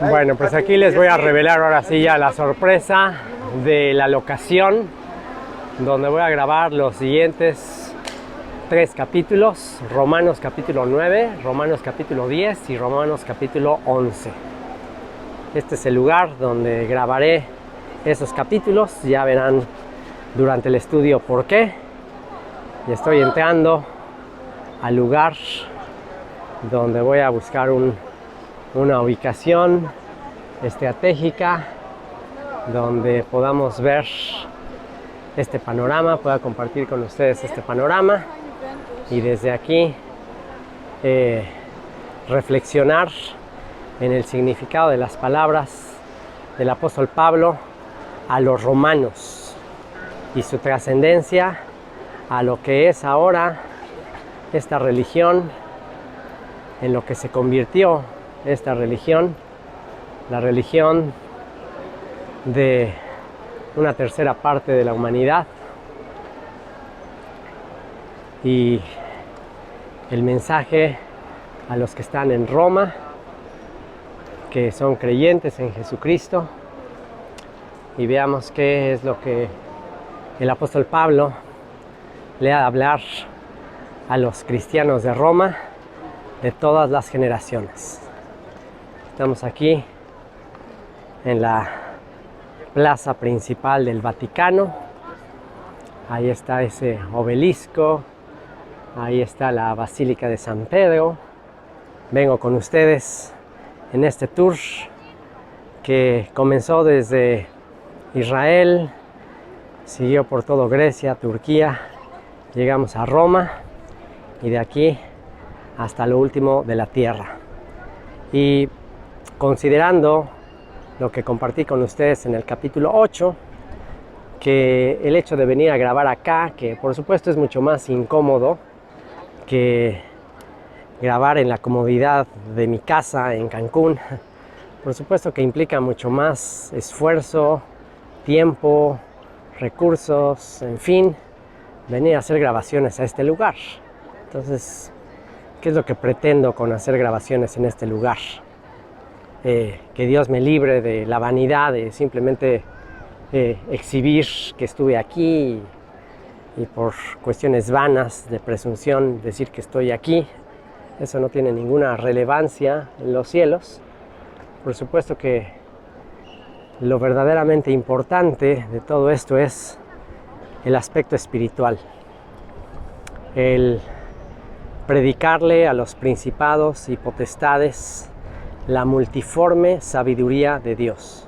Bueno, pues aquí les voy a revelar ahora sí ya la sorpresa de la locación donde voy a grabar los siguientes 3 capítulos: Romanos capítulo 9, Romanos capítulo 10 y Romanos capítulo 11. Este es el lugar donde grabaré esos capítulos. Ya verán durante el estudio por qué. Y estoy entrando al lugar donde voy a buscar una ubicación estratégica donde podamos ver este panorama, pueda compartir con ustedes este panorama y desde aquí reflexionar en el significado de las palabras del apóstol Pablo a los romanos y su trascendencia a lo que es ahora esta religión, en lo que se convirtió esta religión, la religión de una tercera parte de la humanidad, y el mensaje a los que están en Roma, que son creyentes en Jesucristo, y veamos qué es lo que el apóstol Pablo le ha de hablar a los cristianos de Roma de todas las generaciones. Estamos aquí en la plaza principal del Vaticano. Ahí está ese obelisco, ahí está la Basílica de San Pedro. Vengo con ustedes en este tour que comenzó desde Israel, siguió por todo Grecia, Turquía, llegamos a Roma y de aquí hasta lo último de la tierra. Y considerando lo que compartí con ustedes en el capítulo 8, que el hecho de venir a grabar acá, que por supuesto es mucho más incómodo que grabar en la comodidad de mi casa en Cancún, por supuesto que implica mucho más esfuerzo, tiempo, recursos, en fin, venir a hacer grabaciones a este lugar. Entonces, ¿qué es lo que pretendo con hacer grabaciones en este lugar? Que Dios me libre de la vanidad de simplemente exhibir que estuve aquí y por cuestiones vanas de presunción decir que estoy aquí. Eso no tiene ninguna relevancia en los cielos. Por supuesto que lo verdaderamente importante de todo esto es el aspecto espiritual, el predicarle a los principados y potestades la multiforme sabiduría de Dios.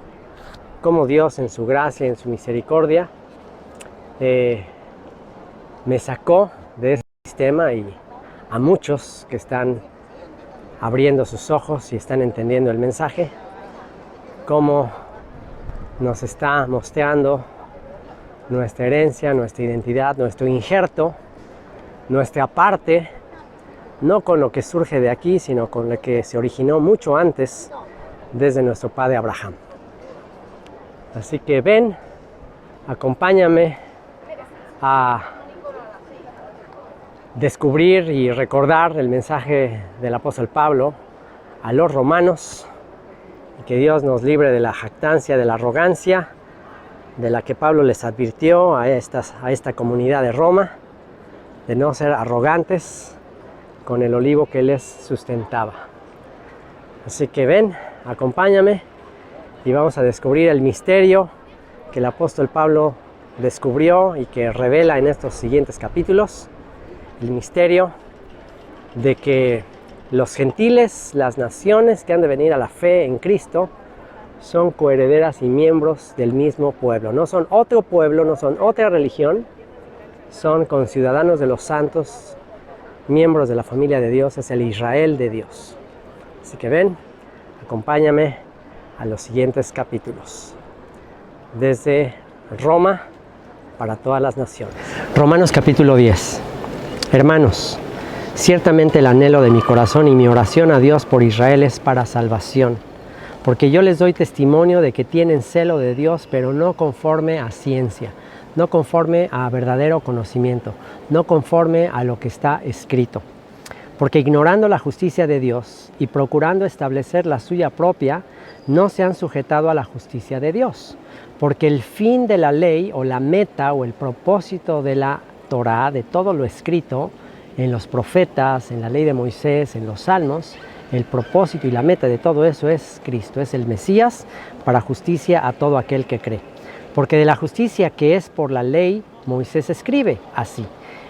Como Dios en su gracia y en su misericordia me sacó de ese sistema, y a muchos que están abriendo sus ojos y están entendiendo el mensaje, cómo nos está mostrando nuestra herencia, nuestra identidad, nuestro injerto, nuestra parte, no con lo que surge de aquí, sino con lo que se originó mucho antes desde nuestro padre Abraham. Así que ven, acompáñame a descubrir y recordar el mensaje del apóstol Pablo a los romanos, y que Dios nos libre de la jactancia, de la arrogancia, de la que Pablo les advirtió a esta comunidad de Roma, de no ser arrogantes con el olivo que les sustentaba. Así que ven, acompáñame y vamos a descubrir el misterio que el apóstol Pablo descubrió y que revela en estos siguientes capítulos. El misterio de que los gentiles, las naciones que han de venir a la fe en Cristo, son coherederas y miembros del mismo pueblo. No son otro pueblo, no son otra religión, son conciudadanos de los santos, miembros de la familia de Dios, es el Israel de Dios. Así que ven, acompáñame a los siguientes capítulos. Desde Roma para todas las naciones. Romanos capítulo 10. Hermanos, ciertamente el anhelo de mi corazón y mi oración a Dios por Israel es para salvación, porque yo les doy testimonio de que tienen celo de Dios, pero no conforme a ciencia, no conforme a verdadero conocimiento, no conforme a lo que está escrito. porque ignorando la justicia de Dios y procurando establecer la suya propia, no se han sujetado a la justicia de Dios. Porque el fin de la ley, o la meta, o el propósito de la Torá, de todo lo escrito en los profetas, en la ley de Moisés, en los salmos, el propósito y la meta de todo eso es Cristo, es el Mesías para justicia a todo aquel que cree. Porque de la justicia que es por la ley, Moisés escribe así: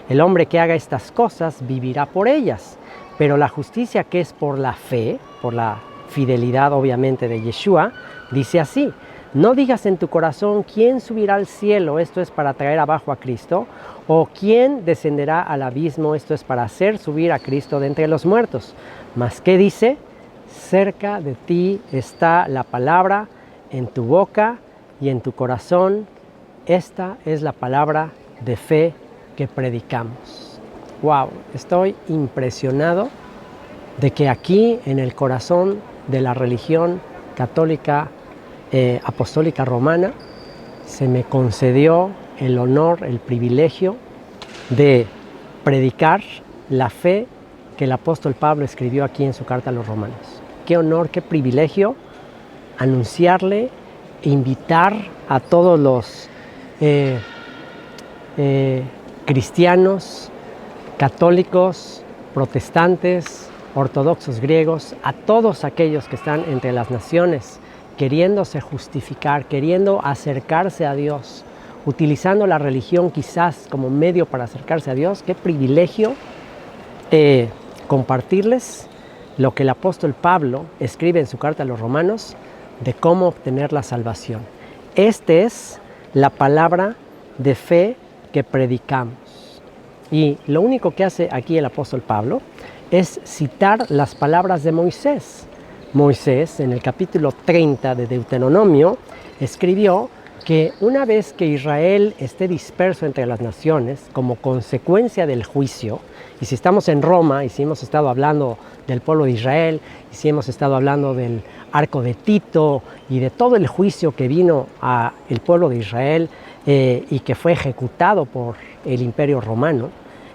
el hombre que haga estas cosas vivirá por ellas. Pero la justicia que es por la fe, por la fidelidad obviamente de Yeshua, dice así: no digas en tu corazón quién subirá al cielo, esto es para traer abajo a Cristo, o quién descenderá al abismo, esto es para hacer subir a Cristo de entre los muertos. Mas ¿qué dice? Cerca de ti está la palabra, en tu boca y en tu corazón. Esta es la palabra de fe que predicamos. Wow, estoy impresionado de que aquí en el corazón de la religión católica apostólica romana se me concedió el honor, el privilegio de predicar la fe que el apóstol Pablo escribió aquí en su carta a los romanos. Qué honor, qué privilegio anunciarle, invitar a todos los cristianos, católicos, protestantes, ortodoxos griegos, a todos aquellos que están entre las naciones, queriéndose justificar, queriendo acercarse a Dios, utilizando la religión quizás como medio para acercarse a Dios. Qué privilegio compartirles lo que el apóstol Pablo escribe en su carta a los romanos de cómo obtener la salvación. Esta es la palabra de fe que predicamos. Y lo único que hace aquí el apóstol Pablo es citar las palabras de Moisés. Moisés, en el capítulo 30 de Deuteronomio, escribió que una vez que Israel esté disperso entre las naciones como consecuencia del juicio, y si estamos en Roma, y si hemos estado hablando del pueblo de Israel, y si hemos estado hablando del arco de Tito, y de todo el juicio que vino al pueblo de Israel, y que fue ejecutado por el imperio romano,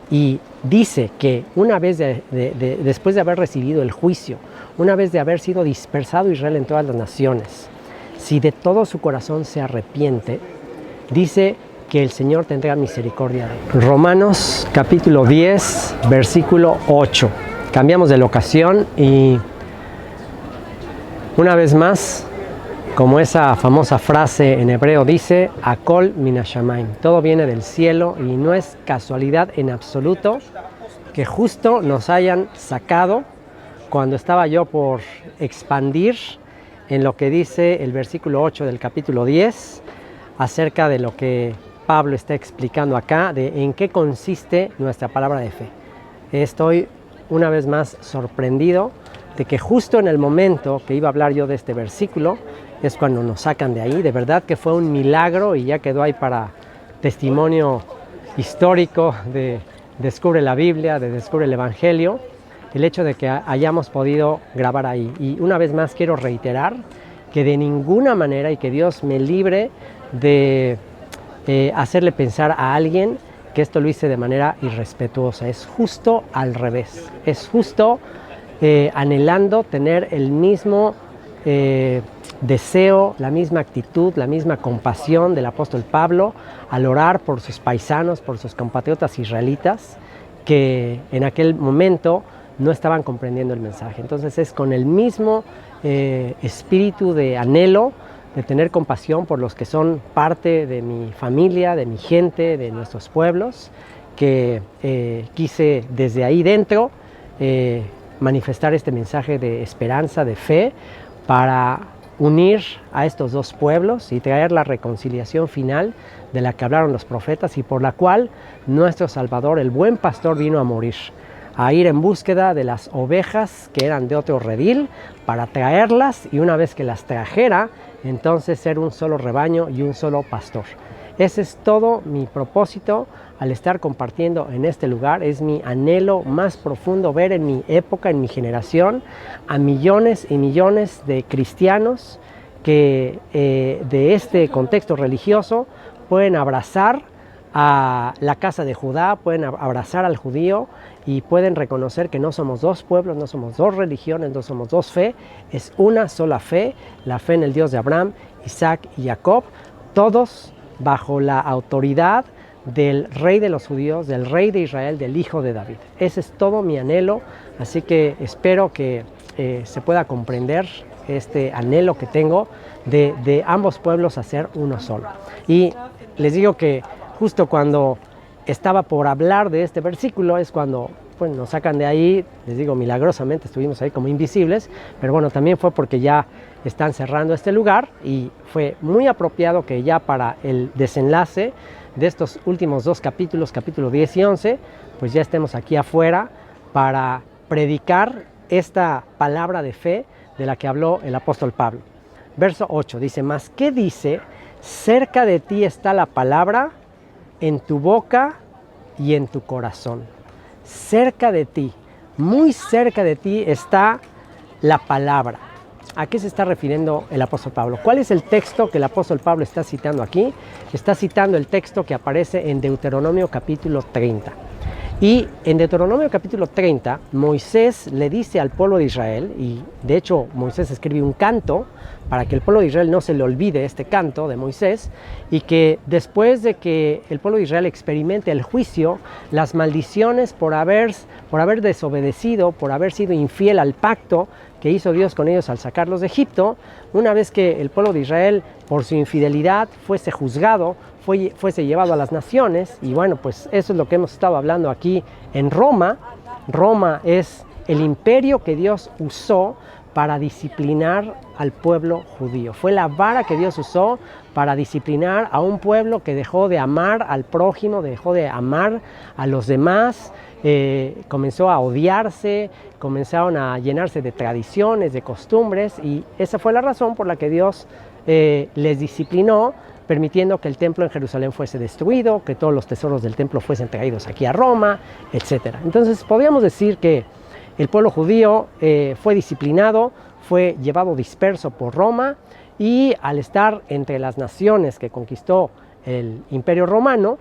y dice que una vez después de haber recibido el juicio, una vez de haber sido dispersado Israel en todas las naciones, si de todo su corazón se arrepiente, dice que el Señor tendrá misericordia de él. Romanos capítulo 10, versículo 8. Cambiamos de locación y una vez más, como esa famosa frase en hebreo dice, Akol min hashamayim, todo viene del cielo, y no es casualidad en absoluto que justo nos hayan sacado cuando estaba yo por expandir en lo que dice el versículo 8 del capítulo 10 acerca de lo que Pablo está explicando acá, de en qué consiste nuestra palabra de fe. Estoy una vez más sorprendido de que justo en el momento que iba a hablar yo de este versículo es cuando nos sacan de ahí. De verdad que fue un milagro y ya quedó ahí para testimonio histórico de Descubre la Biblia, de Descubre el Evangelio, el hecho de que hayamos podido grabar ahí. Y una vez más quiero reiterar que de ninguna manera, y que Dios me libre de hacerle pensar a alguien que esto lo hice de manera irrespetuosa. Es justo al revés. Es justo anhelando tener el mismo deseo, la misma actitud, la misma compasión del apóstol Pablo al orar por sus paisanos, por sus compatriotas israelitas que en aquel momento no estaban comprendiendo el mensaje. Entonces es con el mismo espíritu de anhelo, de tener compasión por los que son parte de mi familia, de mi gente, de nuestros pueblos, que quise desde ahí dentro manifestar este mensaje de esperanza, de fe, para unir a estos dos pueblos y traer la reconciliación final de la que hablaron los profetas y por la cual nuestro Salvador, el buen pastor, vino a morir, a ir en búsqueda de las ovejas que eran de otro redil, para traerlas, y una vez que las trajera, entonces ser un solo rebaño y un solo pastor. Ese es todo mi propósito al estar compartiendo en este lugar. Es mi anhelo más profundo ver en mi época, en mi generación, a millones y millones de cristianos que de este contexto religioso pueden abrazar a la casa de Judá, pueden abrazar al judío y pueden reconocer que no somos dos pueblos, no somos dos religiones, no somos dos fe, es una sola fe, la fe en el Dios de Abraham, Isaac y Jacob, todos bajo la autoridad del rey de los judíos, del rey de Israel, del hijo de David. Ese es todo mi anhelo, así que espero que se pueda comprender este anhelo que tengo de ambos pueblos hacer uno solo. Y les digo que justo cuando estaba por hablar de este versículo es cuando pues, nos sacan de ahí, les digo milagrosamente estuvimos ahí como invisibles, pero bueno, también fue porque ya están cerrando este lugar y fue muy apropiado que ya para el desenlace de estos últimos dos capítulos, capítulo 10 y 11, pues ya estemos aquí afuera para predicar esta palabra de fe de la que habló el apóstol Pablo. Verso 8 dice, ¿mas qué dice? Cerca de ti está la palabra, en tu boca y en tu corazón. Cerca de ti, muy cerca de ti está la palabra. ¿A qué se está refiriendo el apóstol Pablo? ¿Cuál es el texto que el apóstol Pablo está citando aquí? Está citando el texto que aparece en Deuteronomio capítulo 30. Y en Deuteronomio capítulo 30, Moisés le dice al pueblo de Israel, y de hecho Moisés escribe un canto para que el pueblo de Israel no se le olvide este canto de Moisés, y que después de que el pueblo de Israel experimente el juicio, las maldiciones por haber desobedecido, por haber sido infiel al pacto que hizo Dios con ellos al sacarlos de Egipto, una vez que el pueblo de Israel por su infidelidad fuese juzgado, fuese llevado a las naciones, y bueno, pues eso es lo que hemos estado hablando aquí en Roma. Roma es el imperio que Dios usó para disciplinar al pueblo judío. Fue la vara que Dios usó para disciplinar a un pueblo que dejó de amar al prójimo, dejó de amar a los demás, comenzó a odiarse, comenzaron a llenarse de tradiciones, de costumbres, y esa fue la razón por la que Dios les disciplinó, permitiendo que el templo en Jerusalén fuese destruido, que todos los tesoros del templo fuesen traídos aquí a Roma, etc. Entonces podríamos decir que el pueblo judío fue disciplinado, fue llevado disperso por Roma, y al estar entre las naciones que conquistó el imperio romano,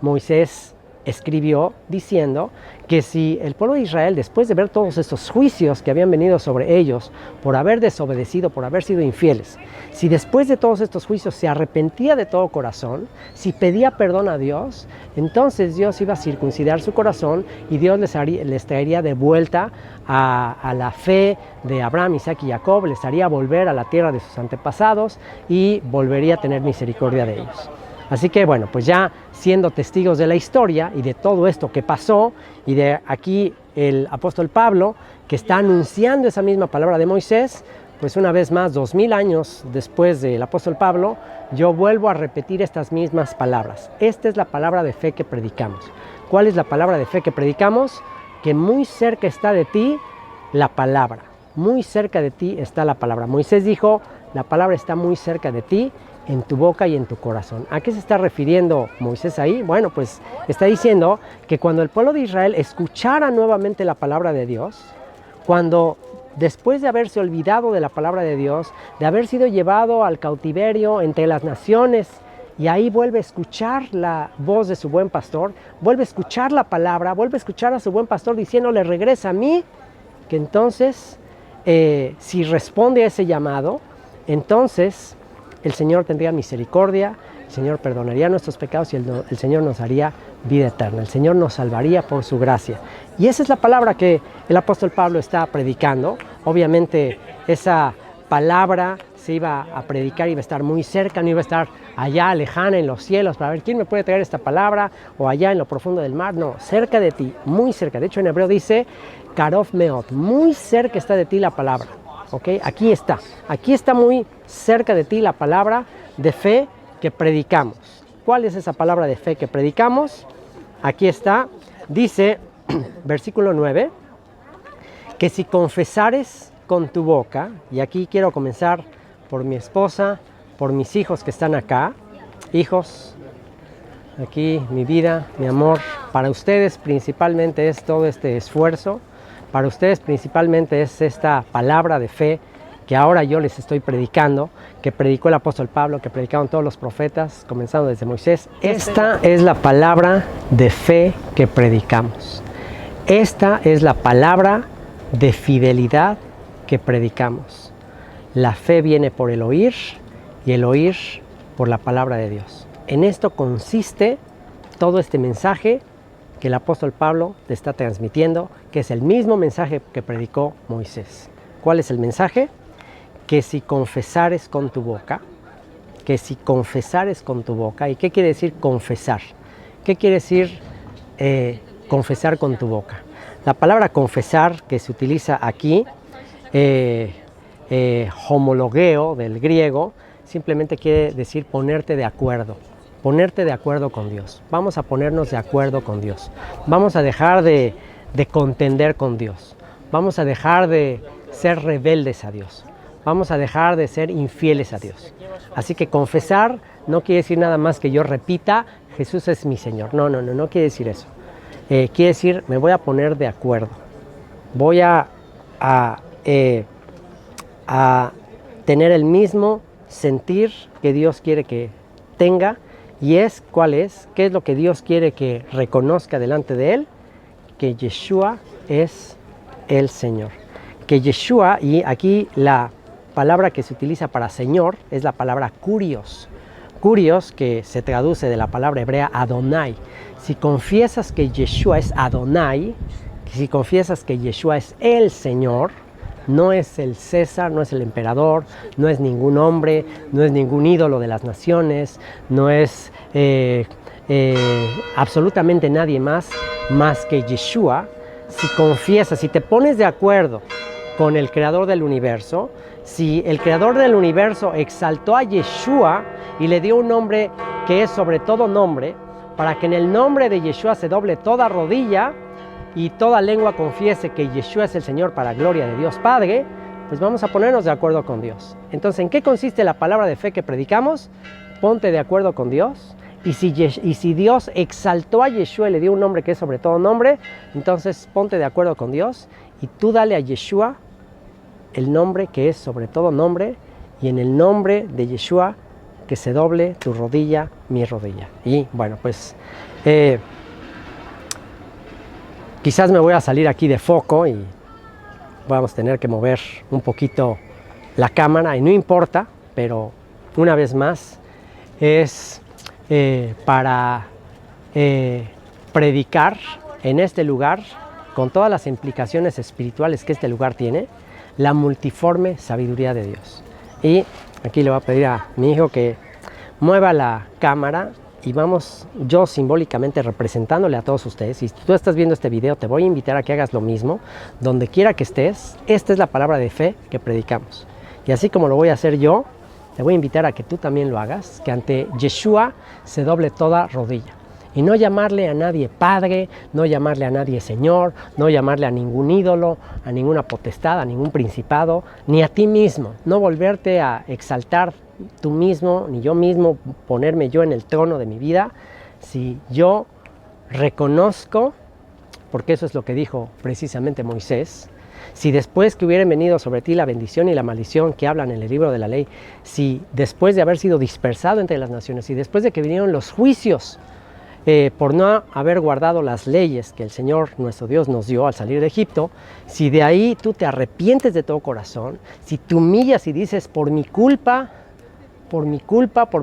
Moisés escribió diciendo que si el pueblo de Israel, después de ver todos estos juicios que habían venido sobre ellos por haber desobedecido, por haber sido infieles, si después de todos estos juicios se arrepentía de todo corazón, si pedía perdón a Dios, entonces Dios iba a circuncidar su corazón y Dios les traería de vuelta a la fe de Abraham, Isaac y Jacob, les haría volver a la tierra de sus antepasados y volvería a tener misericordia de ellos. Así que bueno, pues ya siendo testigos de la historia y de todo esto que pasó, y de aquí el apóstol Pablo, que está anunciando esa misma palabra de Moisés, pues una vez más, 2000 años después del apóstol Pablo, yo vuelvo a repetir estas mismas palabras. Esta es la palabra de fe que predicamos. ¿Cuál es la palabra de fe que predicamos? Que muy cerca está de ti la palabra. Muy cerca de ti está la palabra. Moisés dijo, la palabra está muy cerca de ti, en tu boca y en tu corazón. ¿A qué se está refiriendo Moisés ahí? Bueno, pues está diciendo que cuando el pueblo de Israel escuchara nuevamente la palabra de Dios, cuando después de haberse olvidado de la palabra de Dios, de haber sido llevado al cautiverio entre las naciones, y ahí vuelve a escuchar la voz de su buen pastor, vuelve a escuchar la palabra, vuelve a escuchar a su buen pastor diciéndole, regresa a mí, que entonces, si responde a ese llamado, entonces el Señor tendría misericordia, el Señor perdonaría nuestros pecados y el Señor nos daría vida eterna. El Señor nos salvaría por su gracia. Y esa es la palabra que el apóstol Pablo está predicando. Obviamente esa palabra se iba a predicar, iba a estar muy cerca, no iba a estar allá lejana en los cielos para ver quién me puede traer esta palabra, o allá en lo profundo del mar. No, cerca de ti, muy cerca. De hecho en hebreo dice Karov Meot, muy cerca está de ti la palabra. ¿Okay? Aquí está muy cerca de ti la palabra de fe que predicamos. ¿Cuál es esa palabra de fe que predicamos? Aquí está, dice, versículo 9, que si confesares con tu boca, y aquí quiero comenzar por mi esposa, por mis hijos que están acá, hijos, aquí mi vida, mi amor, para ustedes principalmente es todo este esfuerzo. Para ustedes principalmente es esta palabra de fe que ahora yo les estoy predicando, que predicó el apóstol Pablo, que predicaron todos los profetas, comenzando desde Moisés. Esta es la palabra de fe que predicamos. Esta es la palabra de fidelidad que predicamos. La fe viene por el oír y el oír por la palabra de Dios. En esto consiste todo este mensaje que el apóstol Pablo te está transmitiendo, que es el mismo mensaje que predicó Moisés. ¿Cuál es el mensaje? Que si confesares con tu boca, que si confesares con tu boca. ¿Y qué quiere decir confesar? ¿Qué quiere decir confesar con tu boca? La palabra confesar que se utiliza aquí, homologeo del griego, simplemente quiere decir ponerte de acuerdo. Ponerte de acuerdo con Dios. Vamos a ponernos de acuerdo con Dios. Vamos a dejar de contender con Dios. Vamos a dejar de ser rebeldes a Dios. Vamos a dejar de ser infieles a Dios. Así que confesar no quiere decir nada más que yo repita, Jesús es mi Señor. No quiere decir eso. Quiere decir, me voy a poner de acuerdo. Voy a tener el mismo sentir que Dios quiere que tenga. ¿Y cuál es? ¿Qué es lo que Dios quiere que reconozca delante de Él? Que Yeshua es el Señor. Que Yeshua, y aquí la palabra que se utiliza para Señor es la palabra Kurios. Kurios, que se traduce de la palabra hebrea Adonai. Si confiesas que Yeshua es Adonai, si confiesas que Yeshua es el Señor, no es el César, no es el emperador, no es ningún hombre, no es ningún ídolo de las naciones, no es absolutamente nadie más que Yeshua. Si confiesas, si te pones de acuerdo con el creador del universo, si el creador del universo exaltó a Yeshua y le dio un nombre que es sobre todo nombre, para que en el nombre de Yeshua se doble toda rodilla y toda lengua confiese que Yeshua es el Señor para gloria de Dios Padre, pues vamos a ponernos de acuerdo con Dios. Entonces, ¿en qué consiste la palabra de fe que predicamos? Ponte de acuerdo con Dios. Y si Dios exaltó a Yeshua y le dio un nombre que es sobre todo nombre, entonces ponte de acuerdo con Dios y tú dale a Yeshua el nombre que es sobre todo nombre, y en el nombre de Yeshua que se doble tu rodilla, mi rodilla. Y bueno, pues quizás me voy a salir aquí de foco y vamos a tener que mover un poquito la cámara, y no importa, pero una vez más es para predicar en este lugar, con todas las implicaciones espirituales que este lugar tiene, la multiforme sabiduría de Dios. Y aquí le voy a pedir a mi hijo que mueva la cámara y vamos yo simbólicamente representándole a todos ustedes. Si tú estás viendo este video, te voy a invitar a que hagas lo mismo. Donde quiera que estés, esta es la palabra de fe que predicamos. Y así como lo voy a hacer yo, te voy a invitar a que tú también lo hagas, que ante Yeshua se doble toda rodilla. Y no llamarle a nadie Padre, no llamarle a nadie Señor, no llamarle a ningún ídolo, a ninguna potestad, a ningún principado, ni a ti mismo. No volverte a exaltar tú mismo, ni yo mismo, ponerme yo en el trono de mi vida. Si yo reconozco, porque eso es lo que dijo precisamente Moisés, si después que hubieran venido sobre ti la bendición y la maldición que hablan en el libro de la ley, si después de haber sido dispersado entre las naciones, si después de que vinieron los juicios por no haber guardado las leyes que el Señor nuestro Dios nos dio al salir de Egipto, si de ahí tú te arrepientes de todo corazón, si te humillas y dices por mi culpa, por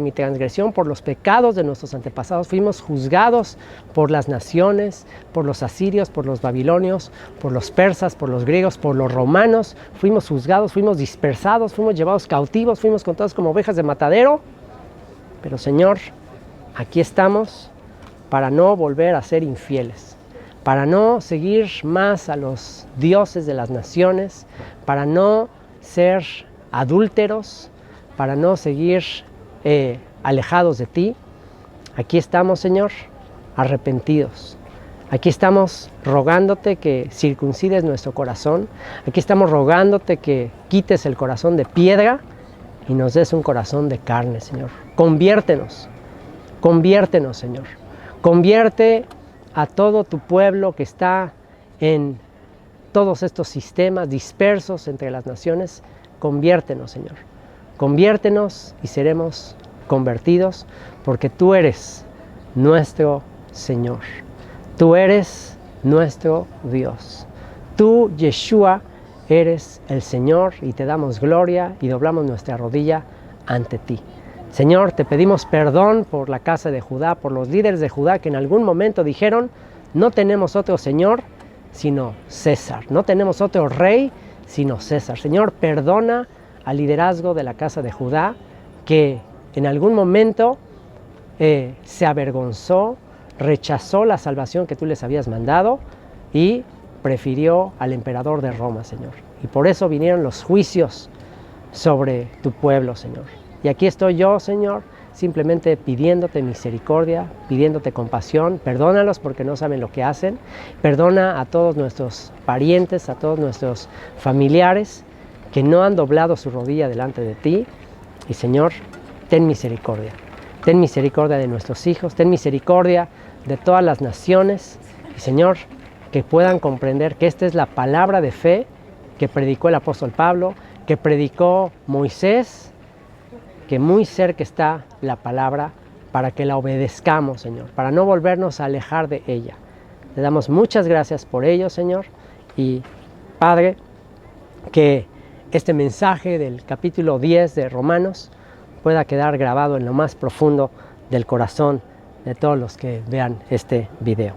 mi transgresión, por los pecados de nuestros antepasados, fuimos juzgados por las naciones, por los asirios, por los babilonios, por los persas, por los griegos, por los romanos, fuimos juzgados, fuimos dispersados, fuimos llevados cautivos, fuimos contados como ovejas de matadero. Pero Señor, aquí estamos para no volver a ser infieles, para no seguir más a los dioses de las naciones, para no ser adúlteros, para no seguir alejados de ti. Aquí estamos, Señor, arrepentidos. Aquí estamos rogándote que circuncides nuestro corazón. Aquí estamos rogándote que quites el corazón de piedra y nos des un corazón de carne, Señor. Conviértenos, Señor. Convierte a todo tu pueblo que está en todos estos sistemas dispersos entre las naciones. conviértenos, Señor. Conviértenos y seremos convertidos, porque tú eres nuestro Señor. Tú eres nuestro Dios. Tú, Yeshua, eres el Señor, y te damos gloria y doblamos nuestra rodilla ante ti. Señor, te pedimos perdón por la casa de Judá, por los líderes de Judá que en algún momento dijeron: no tenemos otro Señor sino César, no tenemos otro rey sino César. Señor, perdona al liderazgo de la casa de Judá que en algún momento se avergonzó, rechazó la salvación que tú les habías mandado y prefirió al emperador de Roma, Señor. Y por eso vinieron los juicios sobre tu pueblo, Señor. Y aquí estoy yo, Señor, simplemente pidiéndote misericordia, pidiéndote compasión. Perdónalos porque no saben lo que hacen. Perdona a todos nuestros parientes, a todos nuestros familiares que no han doblado su rodilla delante de ti. Y, Señor, ten misericordia. Ten misericordia de nuestros hijos, ten misericordia de todas las naciones. Y, Señor, que puedan comprender que esta es la palabra de fe que predicó el apóstol Pablo, que predicó Moisés, que muy cerca está la palabra para que la obedezcamos, Señor, para no volvernos a alejar de ella. Te damos muchas gracias por ello, Señor, y Padre, que este mensaje del capítulo 10 de Romanos pueda quedar grabado en lo más profundo del corazón de todos los que vean este video.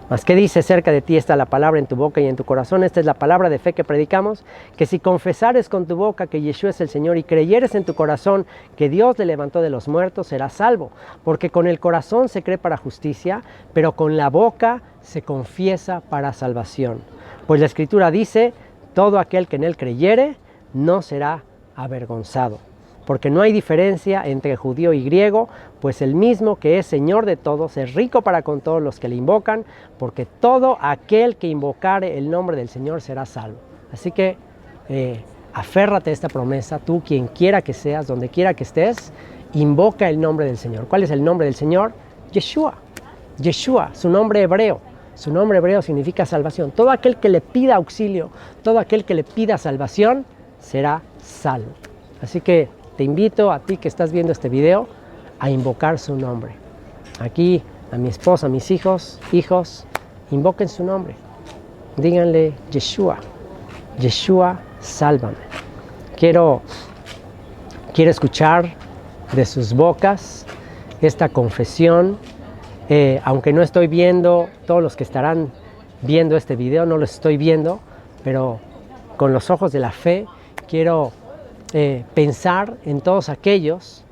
Mas, ¿qué dice? Cerca de ti está la palabra en tu boca y en tu corazón. Esta es la palabra de fe que predicamos, que si confesares con tu boca que Yeshua es el Señor y creyeres en tu corazón que Dios le levantó de los muertos, serás salvo. Porque con el corazón se cree para justicia, pero con la boca se confiesa para salvación. Pues la Escritura dice: todo aquel que en él creyere no será avergonzado. Porque no hay diferencia entre judío y griego, pues el mismo que es Señor de todos es rico para con todos los que le invocan, porque todo aquel que invocare el nombre del Señor será salvo. Así que aférrate a esta promesa, tú, quien quiera que seas, donde quiera que estés, invoca el nombre del Señor. ¿Cuál es el nombre del Señor? Yeshua. Yeshua, su nombre hebreo. Su nombre hebreo significa salvación. Todo aquel que le pida auxilio, todo aquel que le pida salvación, será salvo. Así que te invito a ti que estás viendo este video a invocar su nombre. Aquí a mi esposa, a mis hijos, invoquen su nombre. Díganle: Yeshua, Yeshua, sálvame. Quiero escuchar de sus bocas esta confesión. Aunque no estoy viendo, todos los que estarán viendo este video no los estoy viendo, pero con los ojos de la fe quiero pensar en todos aquellos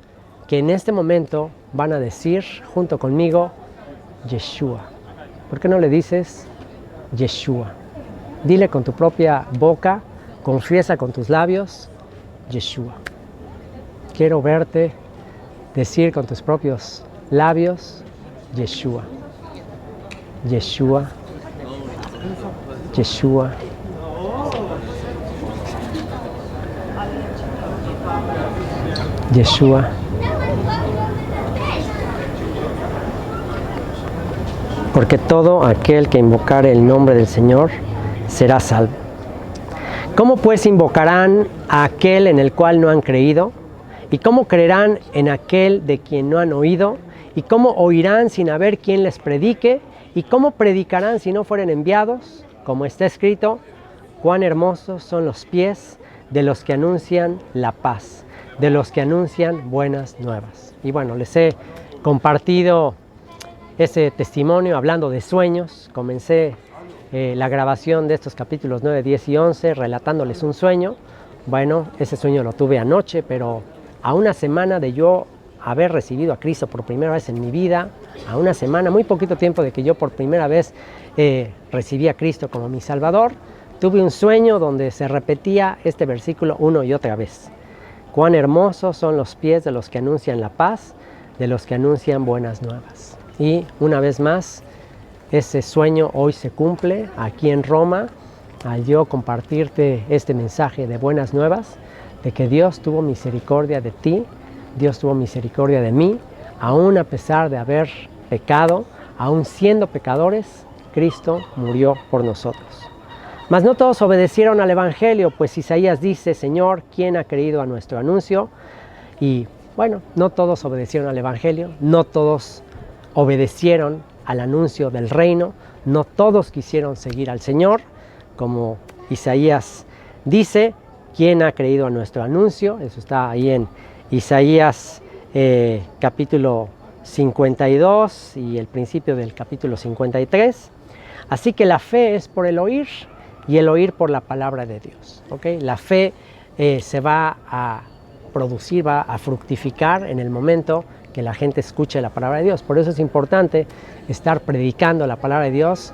que en este momento van a decir junto conmigo: Yeshua. ¿Por qué no le dices Yeshua? Dile con tu propia boca, confiesa con tus labios: Yeshua. Quiero verte decir con tus propios labios: Yeshua. Yeshua. Yeshua. Yeshua. Porque todo aquel que invocare el nombre del Señor será salvo. ¿Cómo pues invocarán a aquel en el cual no han creído? ¿Y cómo creerán en aquel de quien no han oído? ¿Y cómo oirán sin haber quien les predique? ¿Y cómo predicarán si no fueren enviados? Como está escrito: cuán hermosos son los pies de los que anuncian la paz, de los que anuncian buenas nuevas. Y bueno, les he compartido ese testimonio hablando de sueños. Comencé la grabación de estos capítulos 9, 10 y 11 relatándoles un sueño. Bueno, ese sueño lo tuve anoche, pero a una semana de yo haber recibido a Cristo por primera vez en mi vida, a una semana, muy poquito tiempo de que yo por primera vez recibí a Cristo como mi Salvador, tuve un sueño donde se repetía este versículo una y otra vez. Cuán hermosos son los pies de los que anuncian la paz, de los que anuncian buenas nuevas. Y una vez más, ese sueño hoy se cumple aquí en Roma, al yo compartirte este mensaje de buenas nuevas, de que Dios tuvo misericordia de ti, Dios tuvo misericordia de mí, aún a pesar de haber pecado, aún siendo pecadores, Cristo murió por nosotros. Mas no todos obedecieron al Evangelio, pues Isaías dice: Señor, ¿quién ha creído a nuestro anuncio? Y bueno, no todos obedecieron al Evangelio, no todos obedecieron al anuncio del reino, no todos quisieron seguir al Señor, como Isaías dice: ¿quién ha creído a nuestro anuncio? Eso está ahí en Isaías capítulo 52 y el principio del capítulo 53. Así que la fe es por el oír y el oír por la palabra de Dios. ¿Okay? La fe se va a producir, va a fructificar en el momento que la gente escuche la palabra de Dios. Por eso es importante estar predicando la palabra de Dios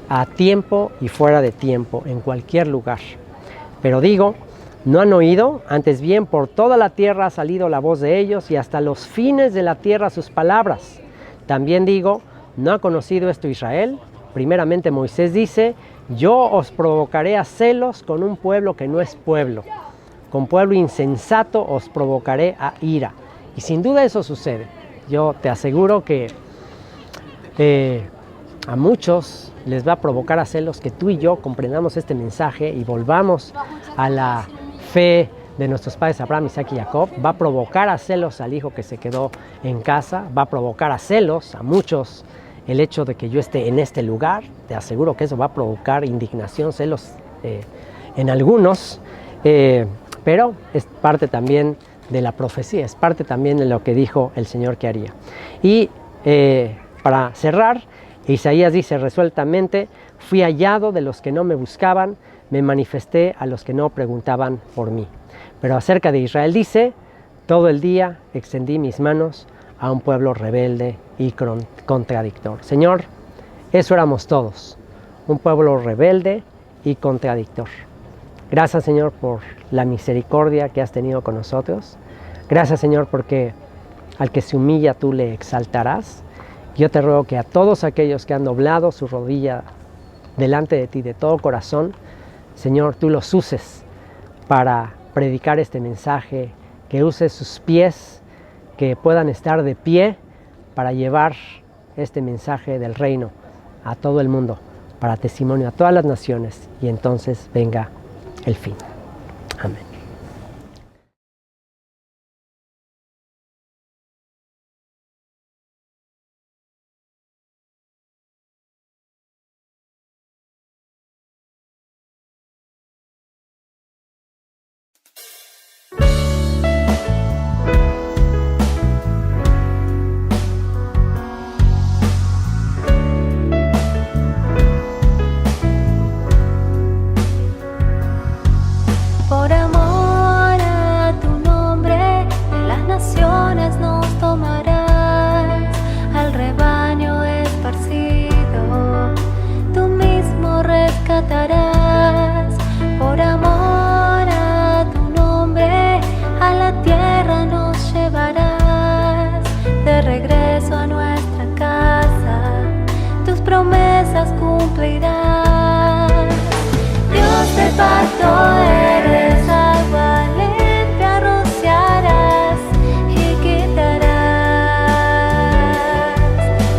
a tiempo y fuera de tiempo, en cualquier lugar. Pero digo, no han oído, antes bien por toda la tierra ha salido la voz de ellos y hasta los fines de la tierra sus palabras. También digo, ¿no ha conocido esto Israel? Primeramente Moisés dice: yo os provocaré a celos con un pueblo que no es pueblo. Con pueblo insensato os provocaré a ira. Y sin duda eso sucede. Yo te aseguro que a muchos les va a provocar a celos que tú y yo comprendamos este mensaje y volvamos a la fe de nuestros padres Abraham, Isaac y Jacob. Va a provocar a celos al hijo que se quedó en casa. Va a provocar a celos a muchos el hecho de que yo esté en este lugar. Te aseguro que eso va a provocar indignación, celos en algunos, pero es parte también de la profecía, es parte también de lo que dijo el Señor que haría. Y para cerrar, Isaías dice resueltamente: fui hallado de los que no me buscaban, me manifesté a los que no preguntaban por mí. Pero acerca de Israel dice: todo el día extendí mis manos a un pueblo rebelde y contradictor. Señor, eso éramos todos, un pueblo rebelde y contradictor. Gracias, Señor, por la misericordia que has tenido con nosotros. Gracias, Señor, porque al que se humilla tú le exaltarás. Yo te ruego que a todos aquellos que han doblado su rodilla delante de ti de todo corazón, Señor, tú los uses para predicar este mensaje, que uses sus pies, que puedan estar de pie para llevar este mensaje del reino a todo el mundo, para testimonio a todas las naciones, y entonces venga el fin. Amén. Por amor a tu nombre, de las naciones nos tomarás, al rebaño esparcido, tú mismo rescatarás. Por amor a tu nombre, a la tierra nos llevarás, de regreso a nuestra casa, tus promesas cumplirás. Dios de pacto eres, agua limpia rociarás y quitarás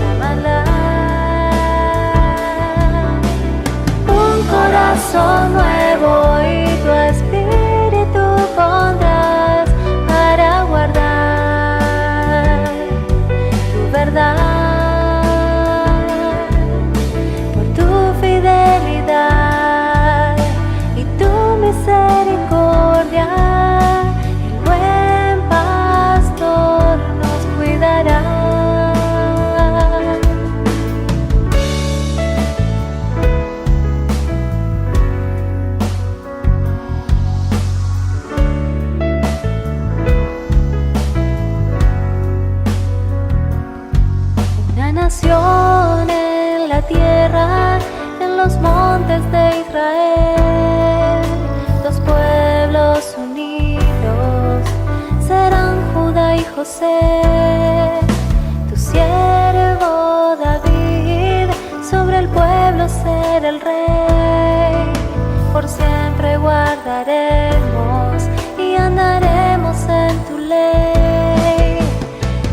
la maldad. Un corazón nuevo y tu espíritu pondrás para guardar tu verdad. Por tu fidelidad misericordia, el buen pastor nos cuidará. Una nación en la tierra, en los montes de Israel, dos pueblos unidos serán Judá y José. Tu siervo David sobre el pueblo será el rey. Por siempre guardaremos y andaremos en tu ley.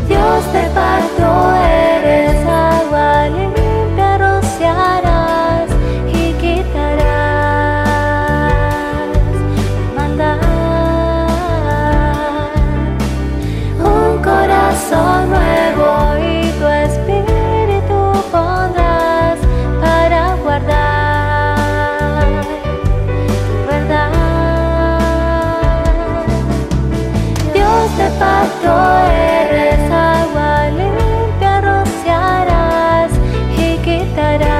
Dios de pacto eres, agua limpia rociarás y quitarás habitará.